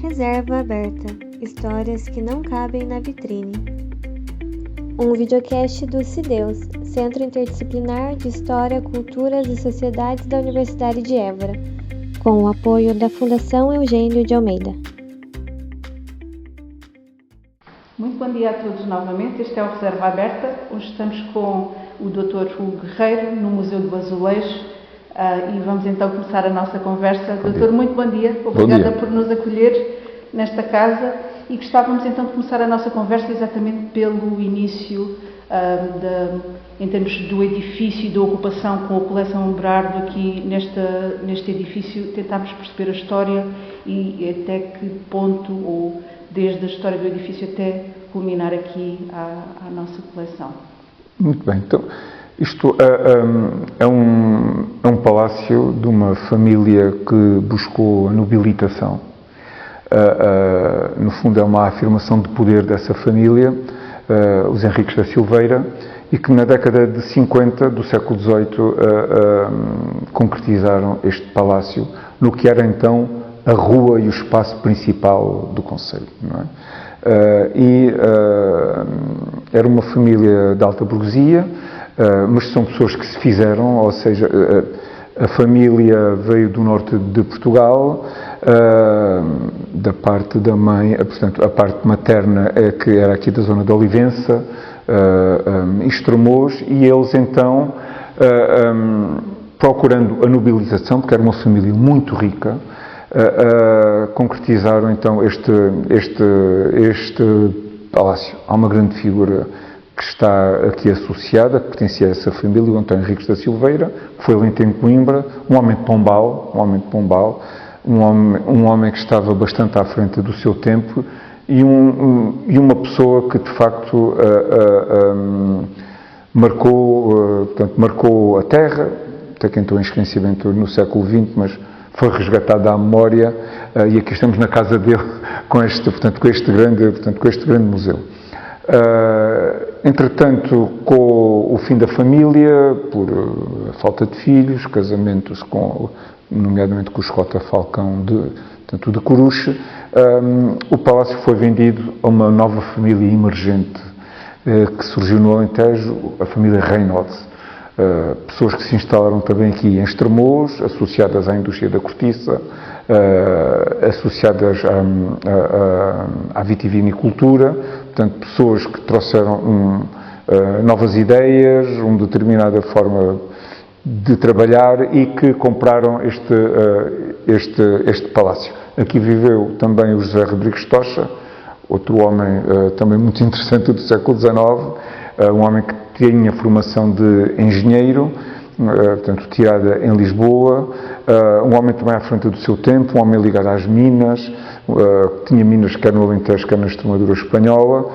Reserva Aberta – Histórias que não cabem na vitrine. Um videocast do CIDEUS, Centro Interdisciplinar de História, Culturas e Sociedades da Universidade de Évora, com o apoio da Fundação Eugênio de Almeida. Muito bom dia a todos novamente. Este é o Reserva Aberta. Hoje estamos com o Dr. Hugo Guerreiro no Museu do Azulejo e vamos então começar a nossa conversa. Doutor, muito bom dia. Obrigada por nos acolher nesta casa e gostávamos então de começar a nossa conversa exatamente pelo início em termos do edifício e da ocupação com a coleção Berardo aqui neste edifício. Tentámos perceber a história e até que ponto, ou desde a história do edifício até culminar aqui à nossa coleção. Muito bem, então isto é um palácio de uma família que buscou a nobilitação. No fundo é uma afirmação de poder dessa família, os Henriques da Silveira, e que na década de 50 do século XVIII concretizaram este palácio no que era então a rua e o espaço principal do concelho, não é? Era uma família de alta burguesia, mas são pessoas que se fizeram, ou seja, a família veio do norte de Portugal, da parte da mãe, portanto, a parte materna que era aqui da zona de Olivença, Estremoz, e eles então, procurando a nobilização, porque era uma família muito rica, concretizaram então este palácio. Há uma grande figura que está aqui associada, que pertencia a essa família, o António Henriques da Silveira, que foi eleito em Coimbra, um homem de Pombal, um homem que estava bastante à frente do seu tempo e uma pessoa que de facto marcou a terra, até que entrou em esquecimento no século XX, mas foi resgatado à memória, e aqui estamos na casa dele com este grande museu. Entretanto, com o fim da família, por falta de filhos, casamentos nomeadamente com o Escota Falcão de Coruche, o palácio foi vendido a uma nova família emergente que surgiu no Alentejo, a família Reynolds. Pessoas que se instalaram também aqui em Estremoz, associadas à indústria da cortiça, associadas à vitivinicultura, portanto, pessoas que trouxeram novas ideias, uma determinada forma de trabalhar e que compraram este palácio. Aqui viveu também o José Rodrigues Tocha, outro homem também muito interessante do século XIX, um homem que tinha formação de engenheiro, portanto, tirada em Lisboa, um homem também à frente do seu tempo, um homem ligado às minas, tinha minas quer no Alentejo, quer na Extremadura espanhola,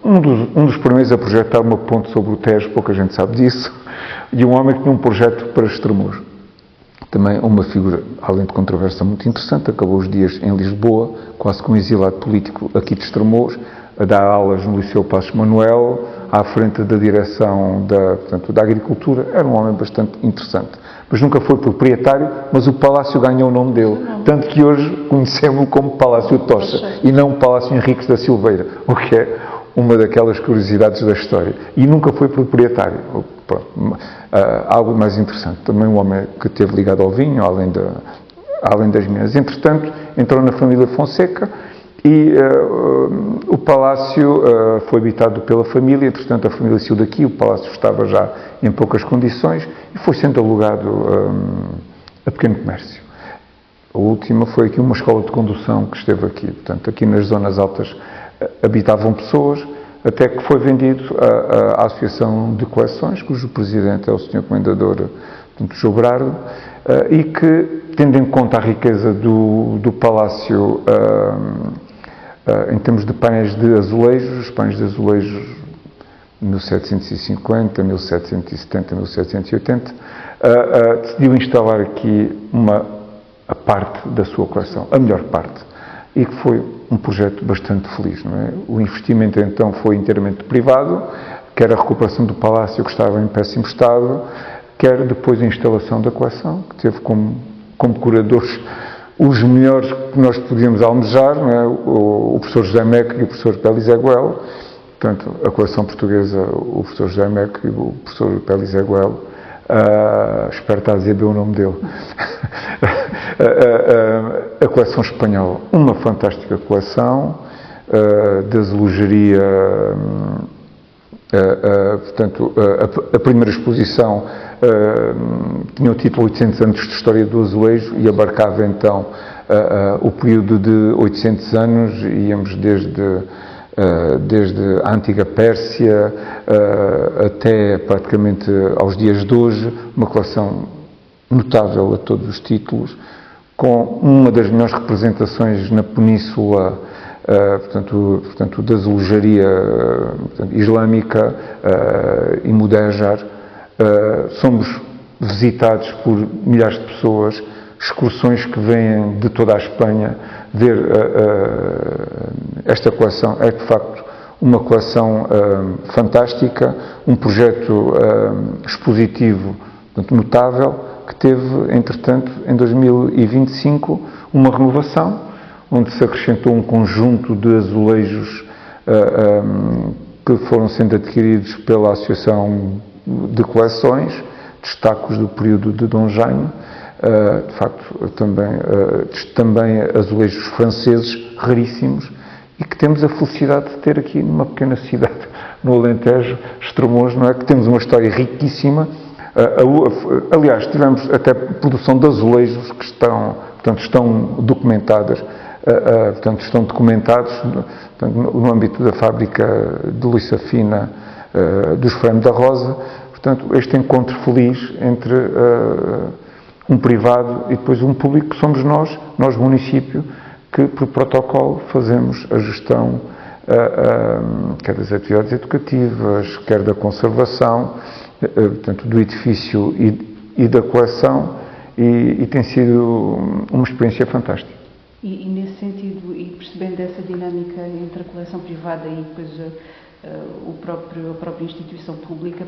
um dos primeiros a projetar uma ponte sobre o Tejo, pouca gente sabe disso, e um homem que tinha um projeto para Estremoz. Também uma figura, além de controversa, muito interessante, acabou os dias em Lisboa, quase como exilado político aqui de Estremoz, a dar aulas no Liceu Passos Manuel, à frente da direção da agricultura. Era um homem bastante interessante, mas nunca foi proprietário, mas o palácio ganhou o nome dele, tanto que hoje conhecemos-o como Palácio Tocha e não Palácio Henriques da Silveira, o que é uma daquelas curiosidades da história, e nunca foi proprietário. Algo mais interessante, também um homem que esteve ligado ao vinho, além das minas. Entretanto, entrou na família Fonseca e o palácio foi habitado pela família. Entretanto, a família saiu daqui, o palácio estava já em poucas condições e foi sendo alugado a pequeno comércio. A última foi aqui uma escola de condução que esteve aqui. Portanto, aqui nas zonas altas habitavam pessoas, até que foi vendido à Associação de Coleções, cujo presidente é o Sr. Comendador João Berardo, e que, tendo em conta a riqueza do palácio em termos de painéis de azulejos, os painéis de azulejos 1750, 1770, 1780, decidiu instalar aqui a parte da sua coleção, a melhor parte, e que foi um projeto bastante feliz, não é? O investimento então foi inteiramente privado, quer a recuperação do palácio que estava em péssimo estado, quer depois a instalação da coleção, que teve como curadores os melhores que nós podíamos almejar, não é? O professor José Meco e o professor Pélis Eguel, portanto, a coleção portuguesa, o professor José Meco e o professor Pélis Eguel, espero estar a dizer bem o nome dele, a coleção espanhola, uma fantástica coleção, de azulejaria, portanto, a primeira exposição tinha o título 800 anos de história do azulejo e abarcava então o período de 800 anos, íamos desde a antiga Pérsia até praticamente aos dias de hoje, uma coleção notável a todos os títulos, com uma das melhores representações na Península, portanto da azulejaria islâmica e mudéjar. Somos visitados por milhares de pessoas, excursões que vêm de toda a Espanha ver esta coleção. É de facto uma coleção fantástica, um projeto expositivo notável, que teve, entretanto, em 2025, uma renovação, onde se acrescentou um conjunto de azulejos que foram sendo adquiridos pela Associação de Coleções, destaques do período de Dom Jaime, de facto também azulejos franceses raríssimos, e que temos a felicidade de ter aqui numa pequena cidade, no Alentejo, Estremoz, não é? Que temos uma história riquíssima. Aliás, tivemos até produção de azulejos que estão documentadas, estão documentados no âmbito da fábrica de Luísa Fina dos Frame da Rosa. Portanto, este encontro feliz entre um privado e depois um público, que somos nós município, que por protocolo fazemos a gestão quer das atividades educativas, quer da conservação, portanto, do edifício e da coleção, e tem sido uma experiência fantástica. E nesse sentido, e percebendo essa dinâmica entre a coleção privada e depois a própria instituição pública,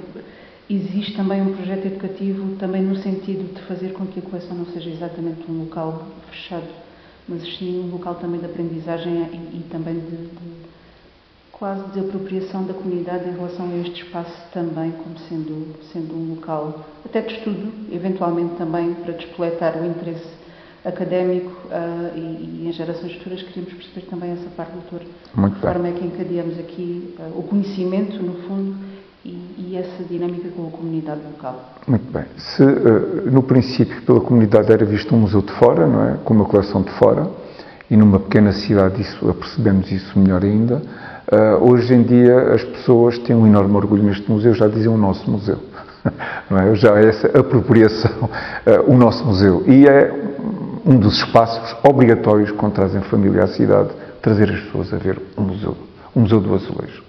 existe também um projeto educativo, também no sentido de fazer com que a coleção não seja exatamente um local fechado, mas sim um local também de aprendizagem e também quase de apropriação da comunidade em relação a este espaço também, como sendo um local até de estudo, eventualmente também para despoletar o interesse académico e em gerações futuras. Queríamos perceber também essa parte, doutor. Muito de que forma é que encadeamos aqui o conhecimento, no fundo, e essa dinâmica com a comunidade local. Muito bem. Se no princípio pela comunidade era visto um museu de fora, não é? Com uma coleção de fora, e numa pequena cidade apercebemos isso melhor ainda, hoje em dia as pessoas têm um enorme orgulho neste museu, já dizem o nosso museu. Não é? Já é essa apropriação, o nosso museu. E é um dos espaços obrigatórios quando trazem família à cidade, trazer as pessoas a ver o museu do azulejo,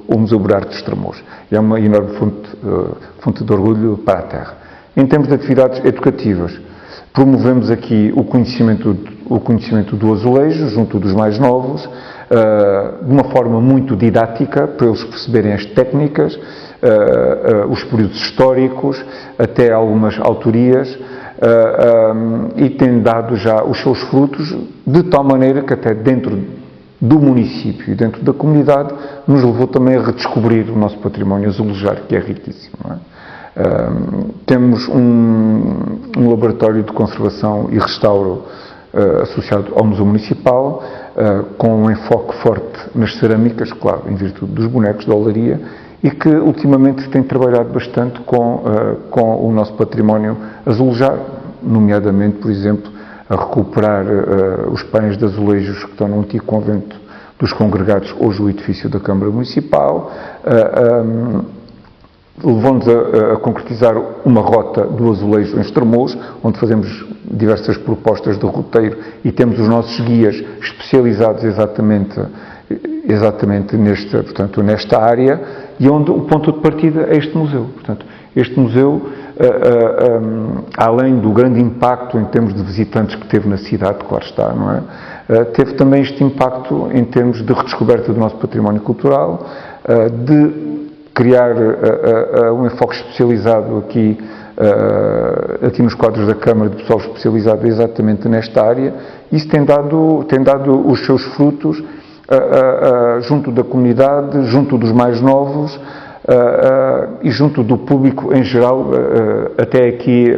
o Museu Berardo de Estremoz. É uma enorme fonte de orgulho para a terra. Em termos de atividades educativas, promovemos aqui o conhecimento do azulejo junto dos mais novos, de uma forma muito didática, para eles perceberem as técnicas, os períodos históricos, até algumas autorias, e tem dado já os seus frutos, de tal maneira que até dentro do município e dentro da comunidade nos levou também a redescobrir o nosso património azulejar, que é riquíssimo. Não é? Temos um laboratório de conservação e restauro associado ao Museu Municipal, com um enfoque forte nas cerâmicas, claro, em virtude dos bonecos da olaria, e que ultimamente tem trabalhado bastante com o nosso património azulejar, nomeadamente, por exemplo, a recuperar os painéis de azulejos que estão no antigo convento dos Congregados, hoje o edifício da Câmara Municipal, levou-nos a concretizar uma rota do azulejo em Estremoz, onde fazemos diversas propostas de roteiro e temos os nossos guias especializados exatamente nesta área, e onde o ponto de partida é este museu. Portanto, este museu, além do grande impacto em termos de visitantes que teve na cidade, claro está, não é? Teve também este impacto em termos de redescoberta do nosso património cultural, de criar um enfoque especializado aqui aqui nos quadros da Câmara de pessoal especializado exatamente nesta área. Isso tem dado os seus frutos junto da comunidade, junto dos mais novos e junto do público em geral, até aqui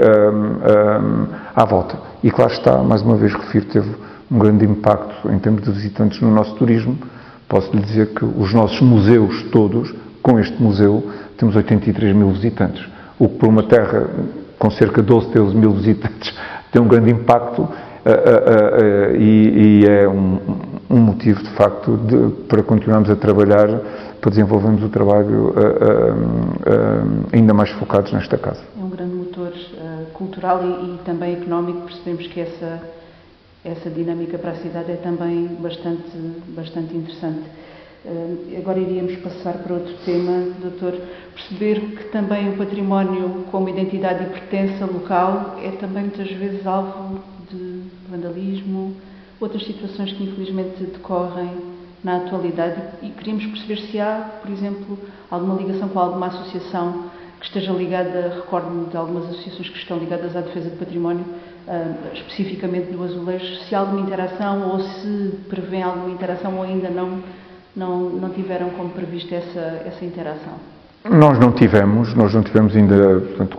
à volta. E claro está, mais uma vez refiro, teve um grande impacto em termos de visitantes no nosso turismo. Posso lhe dizer que os nossos museus todos, com este museu, temos 83 mil visitantes, o que para uma terra com cerca de 12, 13 mil visitantes tem um grande impacto e é um motivo, de facto, para continuarmos a trabalhar, para desenvolvermos o trabalho ainda mais focados nesta casa. É um grande motor cultural e também económico. Percebemos que essa dinâmica para a cidade é também bastante interessante. Agora iríamos passar para outro tema, doutor, perceber que também o património como identidade e pertença local é também muitas vezes alvo de vandalismo, outras situações que infelizmente decorrem na atualidade, e queríamos perceber se há, por exemplo, alguma ligação com alguma associação que esteja ligada, recordo-me de algumas associações que estão ligadas à defesa do património, especificamente do azulejo, se há alguma interação ou se prevêem alguma interação ou ainda não tiveram como previsto essa interação. Nós não tivemos ainda, portanto,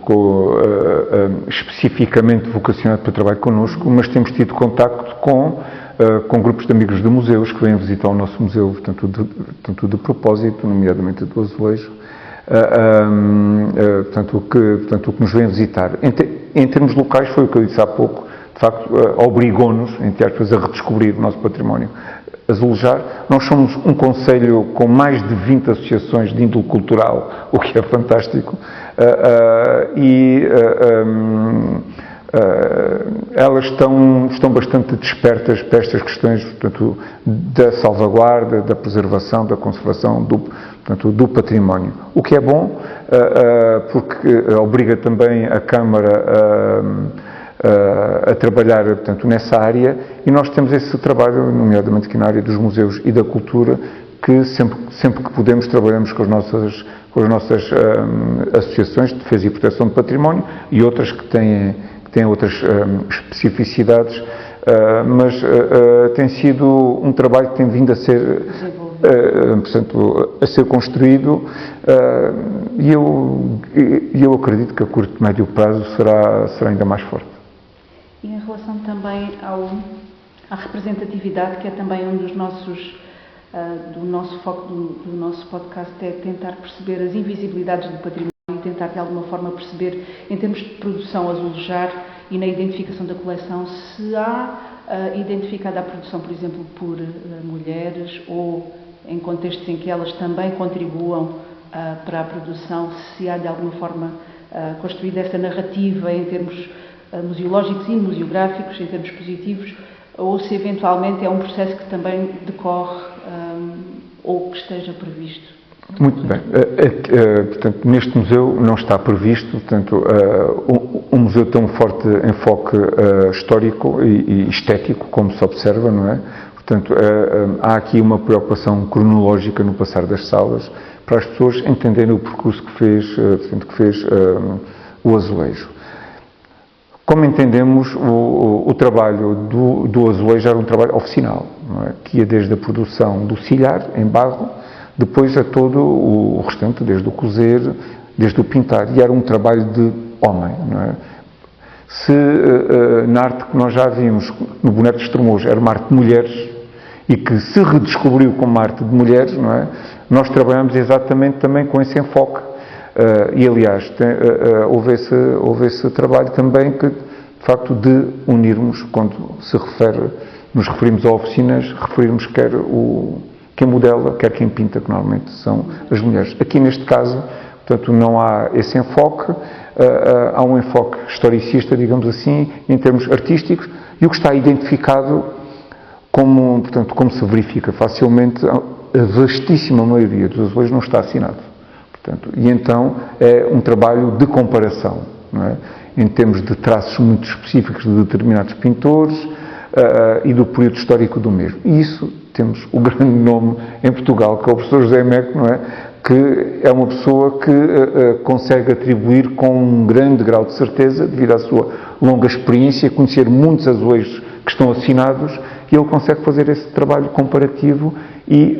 especificamente vocacionado para trabalho connosco, mas temos tido contacto com grupos de amigos de museus que vêm visitar o nosso museu, portanto de propósito, nomeadamente do azulejo, portanto, o que nos vêm visitar. Em termos locais, foi o que eu disse há pouco, de facto, obrigou-nos, entre aspas, a redescobrir o nosso património azulejar. Nós somos um concelho com mais de 20 associações de índole cultural, o que é fantástico, elas estão bastante despertas para estas questões, portanto, da salvaguarda, da preservação, da conservação do património. O que é bom, porque obriga também a Câmara a trabalhar, portanto, nessa área, e nós temos esse trabalho, nomeadamente aqui na área dos museus e da cultura, que sempre que podemos trabalhamos com as nossas associações de defesa e proteção do património e outras que têm outras especificidades, mas tem sido um trabalho que tem vindo a ser, portanto, a ser construído, e eu acredito que a curto e médio prazo será ainda mais forte. E em relação também à representatividade, que é também um dos nossos, do nosso foco do nosso podcast, é tentar perceber as invisibilidades do património e tentar de alguma forma perceber, em termos de produção azulejar e na identificação da coleção, se há identificada a produção, por exemplo, por mulheres ou em contextos em que elas também contribuam para a produção, se há de alguma forma construída essa narrativa em termos museológicos e museográficos, em termos positivos, ou se eventualmente é um processo que também decorre ou que esteja previsto. Muito bem. Portanto, neste museu não está previsto, portanto, o museu tem um forte enfoque histórico e estético, como se observa, não é? Portanto, há aqui uma preocupação cronológica no passar das salas para as pessoas entenderem o percurso que fez o azulejo. Como entendemos, o trabalho do azulejo era um trabalho oficinal, não é? Que ia desde a produção do silhar em barro, depois a todo o restante, desde o cozer, desde o pintar, e era um trabalho de homem, não é? Se na arte que nós já vimos no boneco de Estremoz era uma arte de mulheres e que se redescobriu como uma arte de mulheres, não é? Nós trabalhamos exatamente também com esse enfoque. E aliás, houve esse trabalho também que, de facto, de unirmos, quando nos referimos a oficinas, referirmos quer quem modela, quer quem pinta, que normalmente são as mulheres. Aqui neste caso, portanto, não há esse enfoque, há um enfoque historicista, digamos assim, em termos artísticos, e o que está identificado como se verifica facilmente, a vastíssima maioria dos azulejos não está assinado. Portanto, e então é um trabalho de comparação, não é? Em termos de traços muito específicos de determinados pintores e do período histórico do mesmo. E isso temos o grande nome em Portugal, que é o professor José Meco, não é? que é uma pessoa que consegue atribuir com um grande grau de certeza, devido à sua longa experiência, conhecer muitos azulejos que estão assinados, e ele consegue fazer esse trabalho comparativo e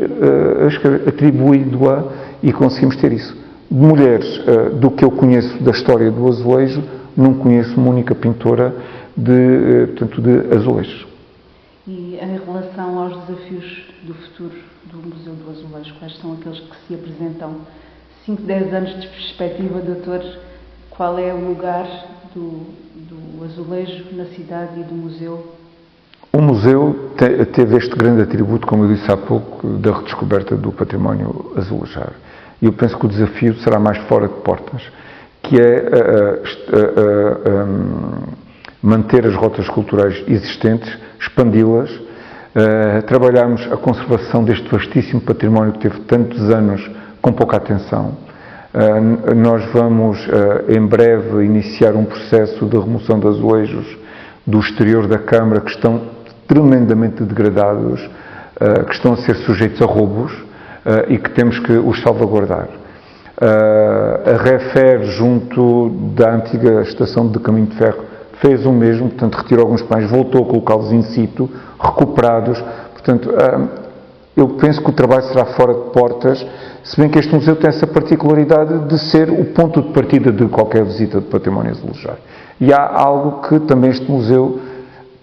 atribuindo-a, e conseguimos ter isso. De mulheres, do que eu conheço da história do azulejo, não conheço uma única pintora portanto, de azulejos. E em relação aos desafios do futuro do Museu do Azulejo, quais são aqueles que se apresentam? 5, 10 anos de perspectiva, doutor, qual é o lugar do azulejo na cidade e do museu? O museu teve este grande atributo, como eu disse há pouco, da redescoberta do património azulejar. E eu penso que o desafio será mais fora de portas, que é manter as rotas culturais existentes, expandi-las, trabalharmos a conservação deste vastíssimo património que teve tantos anos com pouca atenção. Nós vamos, em breve, iniciar um processo de remoção de azulejos do exterior da Câmara que estão tremendamente degradados, que estão a ser sujeitos a roubos e que temos que os salvaguardar. A REFER, junto da antiga estação de caminho de ferro, fez o mesmo, portanto, retirou alguns painéis, voltou a colocá-los in situ, recuperados. Portanto, eu penso que o trabalho será fora de portas, se bem que este museu tem essa particularidade de ser o ponto de partida de qualquer visita de património azulejar. E há algo que também este museu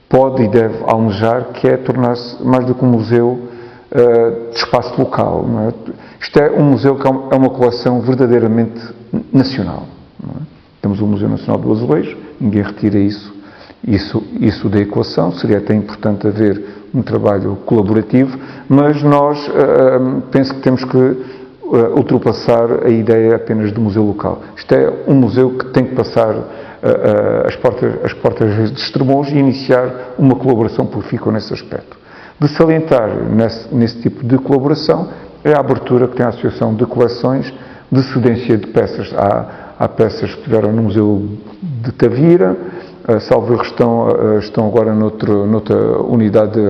pode e deve almejar, que é tornar-se mais do que um museu de espaço local. Não é? Isto é um museu que é uma coleção verdadeiramente nacional. Não é? Temos o Museu Nacional do Azulejo, ninguém retira isso da equação, seria até importante haver um trabalho colaborativo, mas nós penso que temos que ultrapassar a ideia apenas de museu local. Isto é um museu que tem que passar as portas de Estremoz e iniciar uma colaboração profícua nesse aspecto. De salientar nesse tipo de colaboração é a abertura que tem a Associação de Coleções de cedência de peças. Há peças que estiveram no Museu de Tavira, salvo estão agora noutra unidade,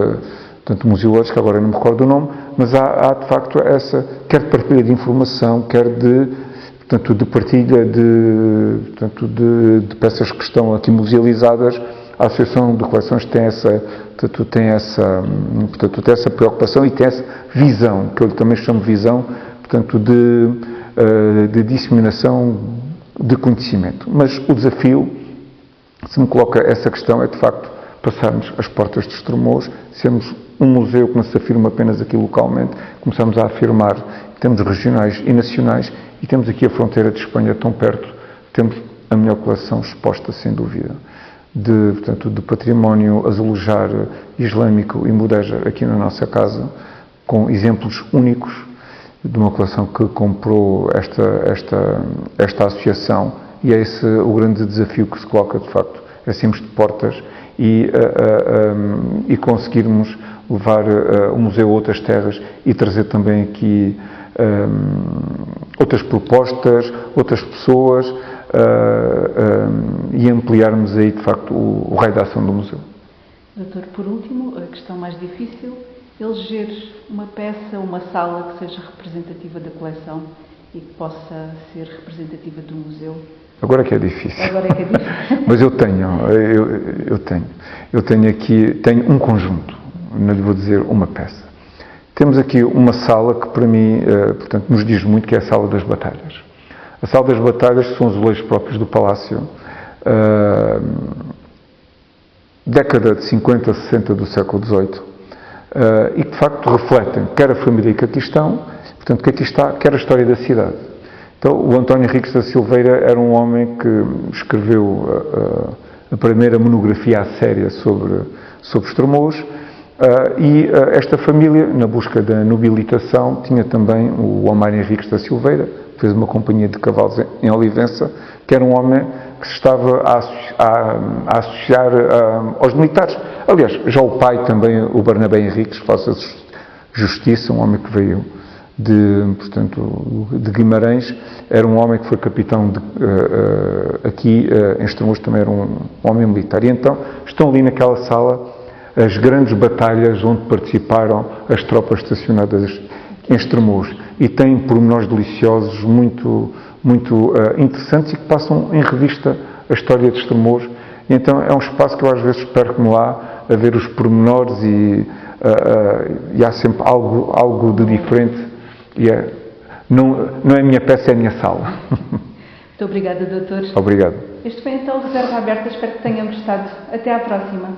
portanto, museológica, que agora não me recordo do nome, mas há de facto essa, quer de partilha de informação, quer de partilha de peças que estão aqui musealizadas. A Associação de Coleções tem essa preocupação e tem essa visão, que eu também chamo de visão, portanto, de disseminação de conhecimento. Mas o desafio, se me coloca essa questão, é de facto passarmos as portas de Estremoz, sermos um museu que não se afirma apenas aqui localmente, começamos a afirmar em termos regionais e nacionais, e temos aqui a fronteira de Espanha tão perto, temos a melhor coleção exposta, sem dúvida, de património azulejar islâmico e mudéjar aqui na nossa casa, com exemplos únicos de uma coleção que comprou esta associação, e é esse o grande desafio que se coloca, de facto, é sermos de portas e conseguirmos levar o museu a outras terras e trazer também aqui outras propostas, outras pessoas e ampliarmos aí, de facto, o raio de ação do museu. Doutor, por último, a questão mais difícil, eleger uma peça, uma sala que seja representativa da coleção e que possa ser representativa do museu. Agora que é difícil. Agora é que é difícil. Mas eu tenho aqui um conjunto, não lhe vou dizer uma peça. Temos aqui uma sala que para mim, portanto, nos diz muito, que é a Sala das Batalhas. A Sala das Batalhas são os azulejos próprios do Palácio, década de 50, 60 do século XVIII, e que de facto refletem quer a família que aqui estão, portanto, que aqui está, quer a história da cidade. Então, o António Henriques da Silveira era um homem que escreveu a primeira monografia a séria sobre Estremoz, e esta família, na busca da nobilitação, tinha também o Amar Henriques da Silveira, que fez uma companhia de cavalos em Olivença, que era um homem que se estava a associar aos militares. Aliás, já o pai também, o Barnabé Henriques, faça justiça, um homem que veio de Guimarães, era um homem que foi capitão aqui em Estremoz, também era um homem militar. E então estão ali naquela sala as grandes batalhas onde participaram as tropas estacionadas em Estremoz. E tem pormenores deliciosos, muito interessantes e que passam em revista a história de Estremoz. E então é um espaço que eu às vezes perco-me lá a ver os pormenores e há sempre algo de diferente. E não é a minha peça, é a minha sala. Muito obrigada, doutor. Obrigado. Este foi então o Reserva Aberta. Espero que tenham gostado. Até à próxima.